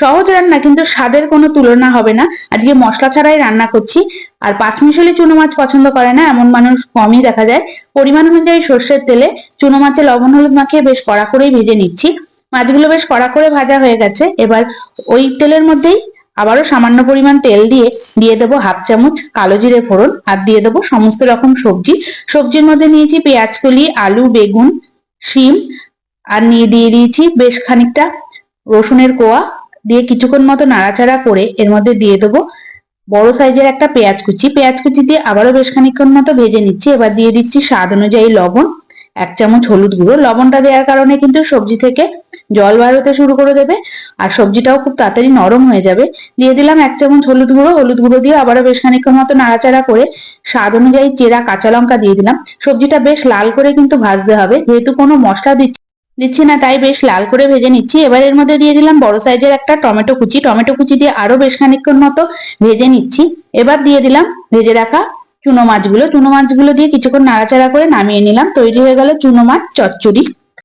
সহজ রান্না, কিন্তু স্বাদের কোনো তুলনা হবে না। আজকে মশলা ছাড়াই রান্না করছি। আর পাঁচমিশালি চুনো মাছ পছন্দ করে না এমন মানুষ কমই দেখা যায়। পরিমাণ অনুযায়ী সর্ষের তেলে চুনো মাছে লবণ হলুদ মাখিয়ে বেশ কড়া করেই ভেজে নিচ্ছি। মাছগুলো বেশ কড়া করে ভাজা হয়ে গেছে। এবার ওই তেলের মধ্যেই আবারও সামান্য পরিমাণ তেল দিয়ে দিয়ে দেবো হাফ চামচ কালো জিরে ফোড়ন, আর দিয়ে দেবো সমস্ত রকম সবজি। সবজির মধ্যে নিয়েছি পেঁয়াজ কলি, আলু, বেগুন, শিম, আর দিয়ে দিয়েছি বেশ খানিকটা রসুনের কোয়া। দিয়ে কিছুক্ষণ মতো নাড়াচাড়া করে এর মধ্যে দিয়ে দেবো বড় সাইজের একটা পেঁয়াজ কুচি। পেঁয়াজ কুচি দিয়ে আবারও বেশ খানিকক্ষণ মতো ভেজে নিচ্ছি। এবার দিয়ে দিচ্ছি স্বাদ অনুযায়ী লবণ, এক চামচ হলুদ গুঁড়ো। লবণটা দেওয়ার কারণে কিন্তু সবজি থেকে জল বার হতে শুরু করে দেবে, আর সবজিটাও খুব তাড়াতাড়ি নরম হয়ে যাবে। দিয়ে দিলাম এক চামচ হলুদ গুঁড়ো। হলুদ গুঁড়ো দিয়ে আবারও বেশ খানিকক্ষণ মতো নাড়াচাড়া করে স্বাদ অনুযায়ী চেরা কাঁচা লঙ্কা দিয়ে দিলাম। সবজিটা বেশ লাল করে কিন্তু ভাজতে হবে, যেহেতু কোনো মশলা দিচ্ছি না তাই বেশ লাল করে ভেজে নিচ্ছি। এবার এর মধ্যে দিয়ে দিলাম বড় সাইজের একটা টমেটো কুচি। টমেটো কুচি দিয়ে আরো বেশ খানিকক্ষণ মতো ভেজে নিচ্ছি। এবার দিয়ে দিলাম ভেজে রাখা চুনো মাছগুলো। চুনো মাছগুলো দিয়ে কিছুক্ষণ নাড়াচাড়া করে নামিয়ে নিলাম। তৈরি হয়ে গেল চুনো মাছ চচ্চড়ি।